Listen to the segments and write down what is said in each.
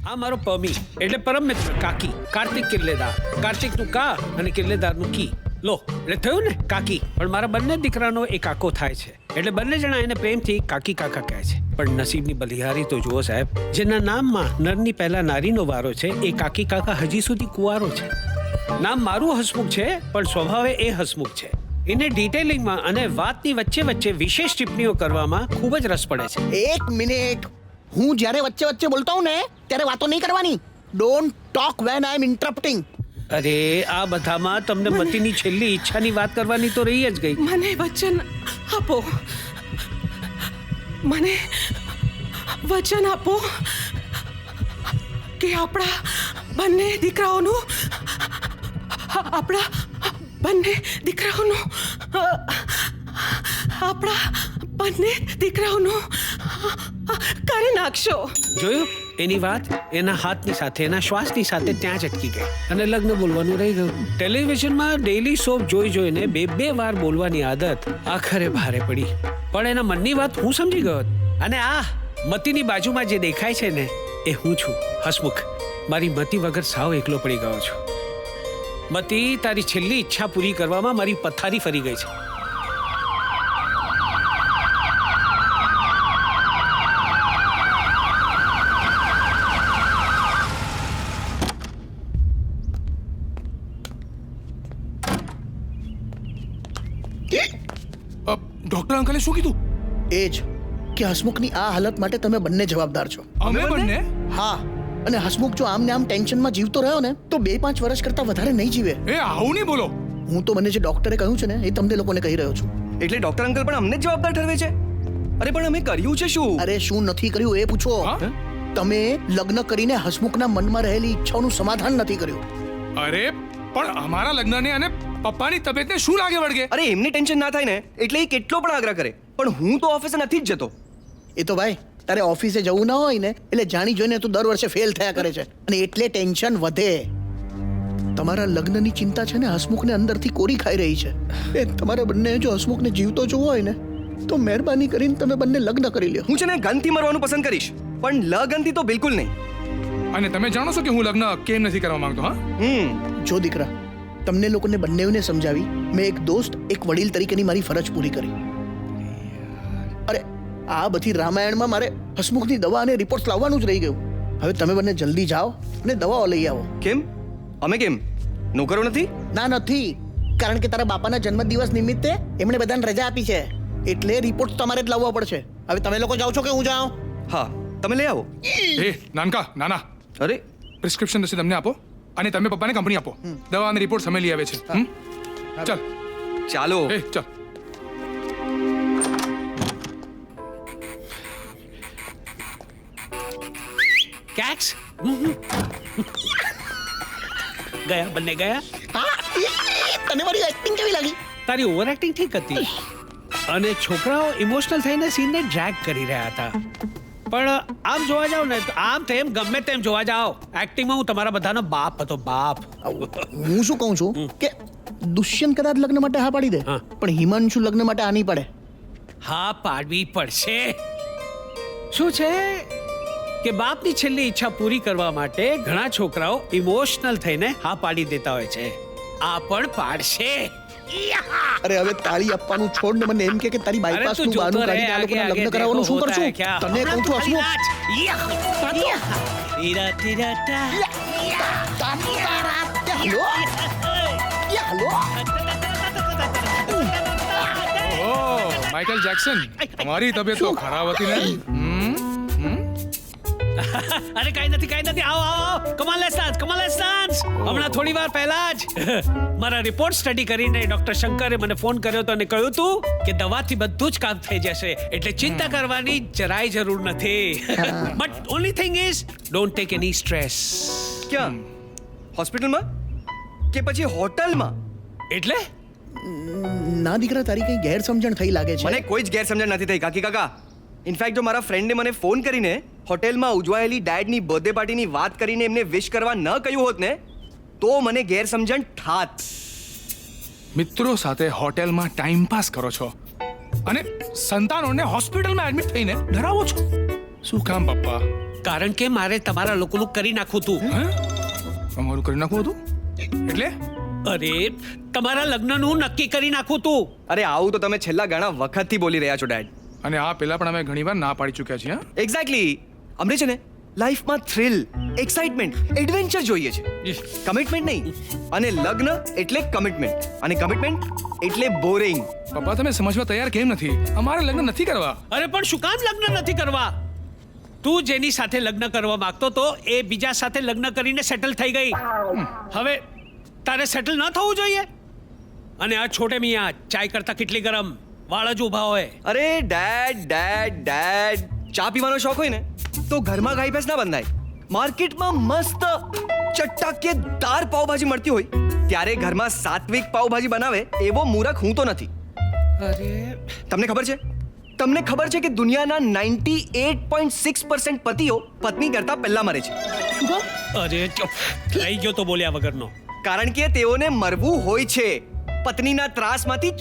આ મારો પમી એટલે પરમ મિત્ર કાકી કાર્તિક કિલ્લેદાર. કાર્તિકનું કા અને કિલ્લેદારનું કી. લો એટલે થયું ને કાકી. પણ મારા બંને દીકરાનો એક કાકો થાય છે એટલે બંને જણા એને પ્રેમથી કાકી કાકા કહે છે. પણ નસીબની બલિહારી તો જુઓ સાહેબ, જેના નામમાં નરની પહેલા નારીનો વારો છે એ કાકી કાકા હજી સુધી કુંવારો છે. નામ મારું હસમુખ છે પણ સ્વભાવે એ હસમુખ છે. એને ડિટેલિંગમાં અને વાતની વચ્ચે વચ્ચે વિશેષ ટિપ્પણીઓ કરવામાં ખૂબ જ રસ પડે છે. એક મિનિટ, હું જ્યારે વચ્ચે વચ્ચે બોલતો હું ને ત્યારે વાતો નહીં કરવાની. Don't talk when I am interrupting. અરે આ બધામાં તમને મતીની છેલ્લી ઈચ્છાની વાત કરવાની તો રહી જ ગઈ. મને વચન આપો, મને વચન આપો કે આપણા બંને દીકરાઓનું કરી નાખશો. જોયું, એની વાત એના હાથની સાથે એના શ્વાસની સાથે ત્યાં જ અટકી ગઈ અને લગ્ન બોલવાનું રહી ગયું. ટેલિવિઝનમાં ડેઈલી સોપ જોઈને બે વાર બોલવાની આદત આખરે ભારે પડી. પણ એના મનની વાત હું સમજી ગયો. અને આ મતીની બાજુમાં જે દેખાય છે ને એ હું છું, હસમુખ. મારી મતી વગર સાવ એકલો પડી ગયો છું. મતી, તારી છેલ્લી ઈચ્છા પૂરી કરવામાં મારી પથારી ફરી ગઈ છે. ડોક્ટર અંકલે શું કીધું? એ જ કે હસમુખની આ હાલત માટે તમે બંને જવાબદાર છો. અમે બંને? હા, અને હસમુખ જો આમને આમ ટેન્શનમાં જીવતો રહ્યો ને તો 2-5 વર્ષ કરતા વધારે નહીં જીવે. એ આવું નહીં બોલો. હું તો મને જે ડોક્ટરે કહ્યું છે ને એ તમને લોકોને કહી રહ્યો છું. એટલે ડોક્ટર અંકલ પણ અમને જ જવાબદાર ઠરવે છે? અરે પણ અમે કર્યું છે શું? અરે શું નથી કર્યું એ પૂછો. તમે લગ્ન કરીને હસમુખના મનમાં રહેલી ઈચ્છાઓનું સમાધાન નથી કર્યું. અરે પણ અમારા લગ્નને અને પપ્પાની તબિયતને શું લાગે વળગે? અરે એમની ટેન્શન ના થાય ને એટલે એ કેટલો પણ આગ્રહ કરે, પણ હું તો ઓફિસે નથી જ જતો. એ તો ભાઈ તારે ઓફિસે જવું ના હોય ને એટલે જાણી જોઈને તું દર વર્ષે ફેલ થયા કરે છે અને એટલે ટેન્શન વધે. તમારા લગ્નની ચિંતા છે ને હસમુખને અંદરથી કોરી ખાઈ રહી છે. એ તમારે બંને જો હસમુખને જીવતો જોવો હોય ને તો મહેરબાની કરીને તમે બંને લગ્ન કરી લ્યો. હું છે ને ગનથી મરવાનું પસંદ કરીશ, પણ લગનથી તો બિલકુલ નહીં. અને તમે જાણો છો કે હું લગ્ન કેમ નથી કરવા માંગતો? હા, જો દીકરા, તમને લોકોને બંનેને સમજાવી મેં એક દોસ્ત એક વડીલ તરીકેની મારી ફરજ પૂરી કરી. અરે આ બધી રામાયણમાં મારે હસમુખની દવા અને રિપોર્ટ્સ લાવવાનું જ રહી ગયું. હવે તમે બંને જલ્દી જાઓ અને દવાઓ લઈ આવો. કેમ? અમે કેમ નોકરો નથી? ના નથી, કારણ કે તારા બાપાના જન્મદિવસ નિમિત્તે એમણે બધાને રજા આપી છે એટલે રિપોર્ટ્સ તમારે જ લાવવા પડશે. હવે તમે લોકો જાઓ છો કે હું જાઉં? હા, તમે લઈ આવો. એ નાનકા નાના, અરે પ્રિસ્ક્રિપ્શન રસીદ અમને આપો અને તમે પપ્પાને કંપની આપો. દવા અને રિપોર્ટ અમે લઈ આવે છે. ચાલ ચાલો. એ ચાલ. કેક્સ ગયા, બંને ગયા. તને મારી એક્ટિંગ કેવી લાગી? તારી ઓવર એક્ટિંગ ઠીક હતી અને છોકરાઓ ઇમોશનલ થઈને સીનને ડ્રેગ કરી રહ્યા હતા. પણ આમ જોવા જાવ ને તો આમ તેમ ગમે તેમ જોવા જાવ, એક્ટિંગમાં હું તમારા બધાનો બાપ હતો, બાપ. હું શું કહું છું કે દુષ્યંત કદાચ લગ્ન માટે હા પાડી દે, પણ હિમાંશુ લગ્ન માટે આ નહીં પડે. હા પાડવી પડશે. શું છે કે બાપની છેલ્લી ઈચ્છા પૂરી કરવા માટે ઘણા છોકરાઓ ઇમોશનલ થઈને હા પાડી દેતા હોય છે. આ પણ પાડશે. અરે હવે તાળી આપવાનું છોડ ને મને એમ કે તારી બાયપાસ નું બાનું કાઢીને આ લોકોના લગ્ન કરાવવાનું શું કરશું? તને કહું છું હસમુખ. ઓ માઇકલ જેક્સન, તમારી તબિયત તો ખરાબ હતી ને? અરે કઈ નથી. આવો આવો, કમાલ લેટ્સ ડાન્સ. હમણાં થોડી વાર પહેલા જ મારા રિપોર્ટ સ્ટડી કરીને ડોક્ટર શંકરે મને ફોન કર્યો તો અને કહ્યું તું કે દવાથી બધું જ કામ થઈ જશે એટલે ચિંતા કરવાની જરાય જરૂર નથી. But only thing is don't take any stress. ક્યાં? હોસ્પિટલમાં કે પછી હોટલમાં? એટલે ના દીકરા, તારી કઈ ગેરસમજણ થઈ લાગે છે. મને કોઈ જ ગેરસમજણ નથી થઈ કાકી કાકા. ઇનફેક્ટ જો મારા ફ્રેન્ડે મને ફોન કરીને હોટેલમાં ઉજવાયેલી ડેડની બર્થડે પાર્ટીની વાત કરીને એમને વિશ કરવા ન કહ્યું હોત ને તો મને ગેરસમજણ થાત. મિત્રો સાથે હોટેલમાં ટાઈમ પાસ કરો છો અને સંતાનોને હોસ્પિટલમાં એડમિટ થઈને ડરાવો છો. શું કામ પપ્પા? કારણ કે મારે તમારા લોકોનું કરી નાખવું હતું. અમારું કરી નાખવું હતું એટલે અરે તમારા લગ્નનું નક્કી કરી નાખવું હતું. અરે આવું તો તમે છેલ્લા ઘણા વખતથી બોલી રહ્યા છો ડેડ. અને આ પહેલા પણ અમે ઘણીવાર ના પાડી ચૂક્યા છીએ. એક્ઝેક્ટલી. અમને છે ને લાઈફમાં થ્રિલ, એક્સાઇટમેન્ટ, એડવેન્ચર જોઈએ છે, કમિટમેન્ટ નહીં. અને લગ્ન એટલે કમિટમેન્ટ, અને કમિટમેન્ટ એટલે બોરિંગ. પપ્પા તમે સમજવા તૈયાર કેમ નથી? અમારે લગ્ન નથી કરવા. અરે પણ શું કામ લગ્ન નથી કરવા? તું જેની સાથે લગ્ન કરવા માંગતો તો એ બીજા સાથે લગ્ન કરીને સેટલ થઈ ગઈ. હવે તારે સેટલ ન થવું જોઈએ? અને આ છોટે મિયા ચાય કરતા કેટલી ગરમ વાળ જ ઊભા હોય. અરે ડેડ ચા પીવાનો શોખ હોય ને તો ઘરમાં ગાય ભેંસ ના બંધાય. માર્કેટમાં મસ્ત ચટાકેદાર પાવભાજી મળતી હોય ત્યારે ઘરમાં સાત્વિક પાવભાજી બનાવે એવો મૂરખ હું તો નથી. અરે તમને ખબર છે કે દુનિયાના 98.6% પતિઓ પત્ની કરતા પહેલા મરે છે. અરે ચૂપ લઈ ગયો તો બોલ્યા વગરનો. કારણ કે તેઓને મરવું હોય છે પત્નીના ત્રાસમાંથી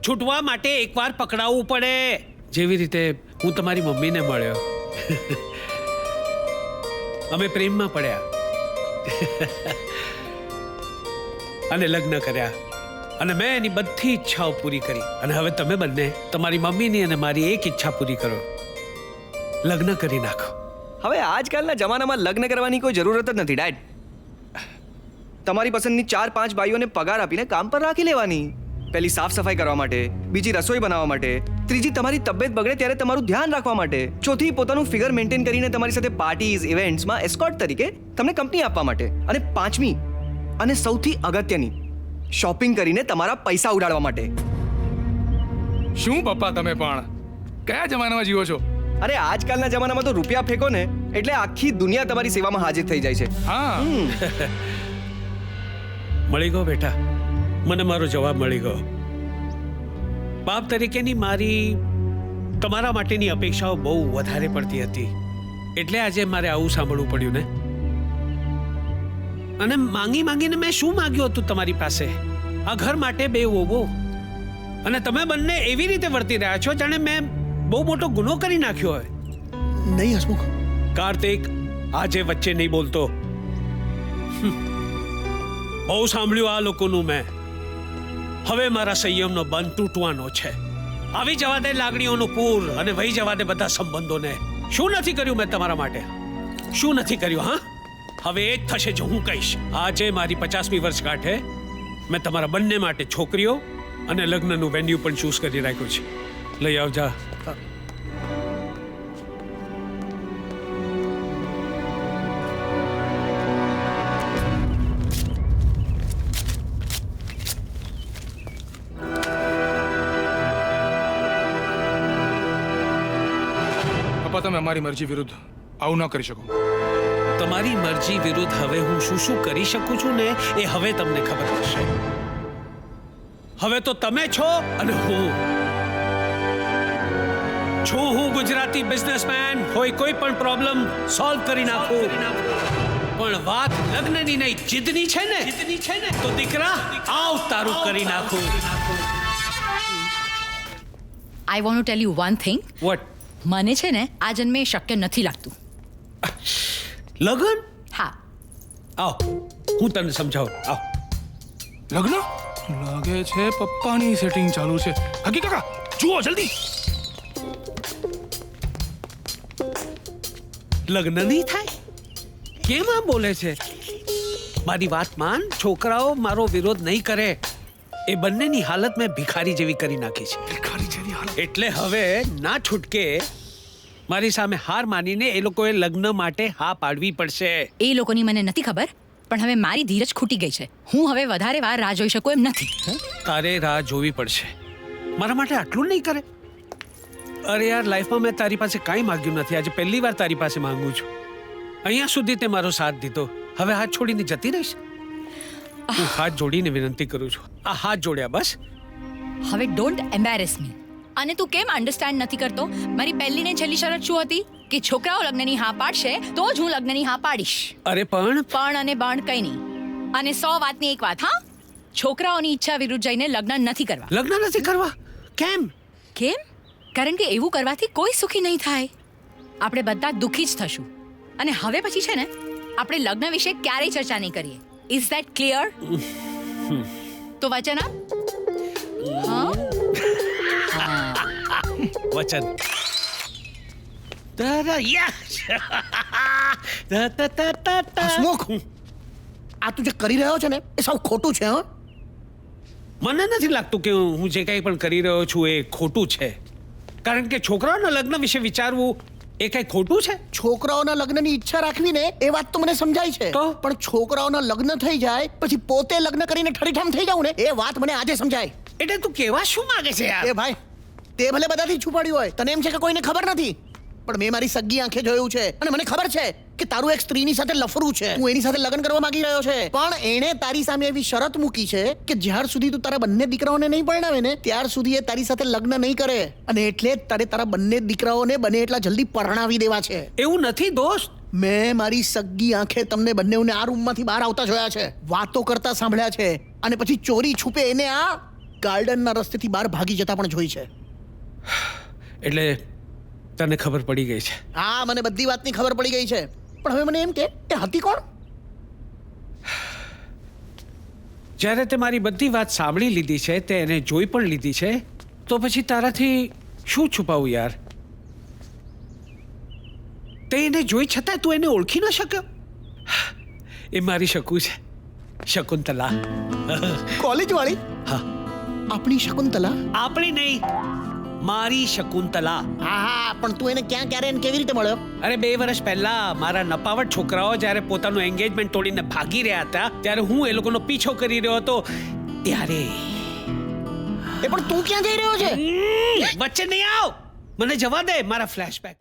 છૂટવા માટે એકવાર પકડાવવું પડે. જેવી રીતે હું તમારી મમ્મીને મળ્યો. અમે પ્રેમમાં પડ્યા અને લગ્ન કર્યા અને મેં એની બધી ઈચ્છાઓ પૂરી કરી. અને હવે તમે બંને તમારી મમ્મીની અને મારી એક ઈચ્છા પૂરી કરો, લગ્ન કરી નાખો. હવે આજકાલના જમાનામાં લગ્ન કરવાની કોઈ જરૂરત જ નથી ડેડ. તમારી પસંદની 4-5 બાઈઓને પગાર આપીને કામ પર રાખી લેવાની. પહેલી સાફ સફાઈ કરવા માટે, બીજી રસોઈ બનાવવા માટે, ત્રીજી તમારી તબિયત બગડે ત્યારે તમારું ધ્યાન રાખવા માટે, ચોથી પોતાનું ફિગર મેન્ટેન કરીને તમારી સાથે પાર્ટીઝ ઇવેન્ટ્સમાં એસ્કોર્ટ તરીકે તમને કંપની આપવા માટે, અને પાંચમી અને સૌથી અગત્યની શોપિંગ કરીને તમારા પૈસા ઉડાડવા માટે. શું પપ્પા તમે પણ કયા જમાનામાં જીવો છો? અરે આજકાલના જમાનામાં તો રૂપિયા ફેંકો ને એટલે આખી દુનિયા તમારી સેવામાં હાજર થઈ જાય છે. હા મળી ગયો બેટા, મને મારો જવાબ મળી ગયો. બાપ તરીકેની મારી તમારા માટેની અપેક્ષાઓ બહુ વધારે પડતી હતી એટલે આજે મારે આવું સાંભળવું પડ્યું ને. અને માંગીને મેં શું માંગ્યું હતું તમારી પાસે? આ ઘર માટે 2 વહુઓ. અને તમે બંને એવી રીતે વર્તી રહ્યા છો જાણે મેં બહુ મોટો ગુનો કરી નાખ્યો હોય. નહીં હસમુખ, કાર્તિક આજે વચ્ચે નહીં બોલતો. બહુ સાંભળ્યું આ લોકોનું મેં. હવે મારા સંયમનો બંધ તૂટવાનો છે. આવી જવા દે લાગણીઓનું પૂર અને વહી જવા દે બધા સંબંધોને. શું નથી કર્યું મેં તમારા માટે? શું નથી કર્યું? હા, હવે એ જ થશે જો હું કહીશ. આજે મારી 50મી વર્ષગાંઠે મેં તમારા બંને માટે છોકરીઓ અને લગ્નનું વેન્યુ પણ ચૂઝ કરી રાખ્યું છે. લઈ આવજા. પપ્પા તમે અમારી મરજી વિરુદ્ધ આવું ન કરી શકો. તમારી મરજી વિરુદ્ધ હવે હું શું કરી શકું છું ને એ હવે તમને ખબર હશે. હવે તો તમે છો અને હું ગુજરાતી બિઝનેસમેન. હોય કોઈ પણ પ્રોબ્લેમ સોલ્વ કરી નાખું. પણ વાત લગ્નની નહીં જીદની છે ને તો દીકરા આવ તારું કરી નાખું. I want to tell you one thing. What? મને છે ને આ જન્મે શક્ય નથી લાગતું. લગ્ન? હા, આવ હું તને સમજાવું. આવ. લગ્ન લાગે છે પપ્પાની સેટિંગ ચાલુ છે. હકી કાકા જુઓ જલ્દી. લગ્ન નહીં થાય? કેમ આમ બોલે છે? મારી વાત માન. છોકરાઓ મારો વિરોધ નહીં કરે. એ બંનેની હાલત મેં ભિખારી જેવી કરી નાખી છે. ભિખારી જેવી હાલત. એટલે હવે ના છૂટકે મારી સામે હાર માનીને એ લોકોએ લગ્ન માટે હા પાડવી પડશે. એ લોકોની મને નથી ખબર, પણ હવે મારી ધીરજ ખૂટી ગઈ છે. હું હવે વધારે વાર રાહ જોઈ શકું એમ નથી. તારે રાહ જોવી પડશે. મારા માટે આટલું નહીં કરે? અરે યાર, લાઈફમાં મેં તારી પાસે કાંઈ માંગ્યું નથી. આજે પહેલી વાર તારી પાસે માંગુ છું. અહીંયા સુધી તે મારો સાથ દીધો. હવે હાથ છોડીને જતી રહીશ? હું હાથ જોડીને વિનંતી કરું છું. આ હાથ જોડ્યા બસ. હવે ડોન્ટ એમ્બેરેસ મી. અને તું કેમ અન્ડરસ્ટેન્ડ નથી કરતો? મારી પહેલી ને છેલ્લી શરત શું હતી? કે છોકરાઓ લગ્નની હા પાડશે તો જ હું લગ્નની હા પાડીશ. અરે પણ અને બાણ કઈ નહીં. અને 100 વાતની એક વાત, હા, છોકરાઓની ઈચ્છા વિરુદ્ધ જઈને લગ્ન નથી કરવા. લગ્ન નથી કરવા? કેમ? કેમ? કારણ કે એવું કરવાથી કોઈ સુખી નહીં થાય. આપણે બધા દુઃખી જ થશું અને હવે પછી છે ને આપણે લગ્ન વિશે ક્યારેય ચર્ચા નહીં કરીએ ઇઝ ધેટ ક્લિયર તો વચન આપ વચન તારા યશ તા તા તા તા તા. હસમુખ આ તું જે કરી રહ્યો છે ને એ સાવ ખોટું છે હા મને નથી લાગતું કે હું જે કંઈ પણ કરી રહ્યો છું એ ખોટું છે કારણ કે છોકરાઓના લગ્ન વિશે વિચારવું એ કંઈ ખોટું છે. છોકરાઓના લગ્નની ઈચ્છા રાખવી ને એ વાત તો મને સમજાય છે તો? પણ છોકરાઓના લગ્ન થઈ જાય પછી પોતે લગ્ન કરીને ઠરીઠામ થઈ જાવ ને એ વાત મને આજે સમજાય. એટલે તું કેવા શું માંગે છે યાર? એ ભાઈ તે ભલે બધાથી છુપાડ્યું હોય તને એમ છે કે કોઈને ખબર નથી પણ મેં મારી સગી આંખે જોયું છે અને મને ખબર છે કે તારું એક સ્ત્રીની સાથે લફરું છે. તું એની સાથે લગ્ન કરવા માંગી રહ્યો છે પણ એણે તારી સામે એવી શરત મૂકી છે કે જ્યાર સુધી તું તારા બંને દીકરાઓને નહીં પરણાવે ને ત્યાર સુધી એ તારી સાથે લગ્ન નહીં કરે અને એટલે જ તારે તારા બંને દીકરાઓને બને એટલા જલ્દી પરણાવી દેવા છે. એવું નથી દોસ્ત. મેં મારી સગી આંખે તમને બંનેઓને આ રૂમમાંથી બહાર આવતા જોયા છે, વાતો કરતા સાંભળ્યા છે અને પછી ચોરી છુપે એને આ ગાર્ડનના રસ્તેથી બહાર ભાગી જતા પણ જોઈ છે. એટલે તને ખબર પડી ગઈ છે? હા મને બધી વાતની ખબર પડી ગઈ છે પણ હવે મને એમ કે એ હતી કોણ? જ્યારે તે મારી બધી વાત સાંભળી લીધી છે તે એને જોઈ પણ લીધી છે તો પછી તારાથી શું છુપાવું યાર? તે એને જોઈ છતાં તું એને ઓળખી ન શક્યો? એ મારી શકુ છે, શકુંતલા. કોલેજ વાળી? હા. આપણી શકુંતલા? આપણી નહીં, મારી શકુંતલા. હા હા પણ તું એને ક્યાં ક્યારે અને કેવી રીતે મળ્યો? અરે 2 વર્ષ પહેલા મારા નપાવટ છોકરાઓ જ્યારે પોતાનું એન્ગેજમેન્ટ તોડીને ભાગી રહ્યા હતા ત્યારે હું એ લોકોનો પીછો કરી રહ્યો હતો ત્યારે. એ પણ તું ક્યાં જઈ રહ્યો છે? વચ્ચે નહીં આવ, મને જવા દે મારા ફ્લેશબેક.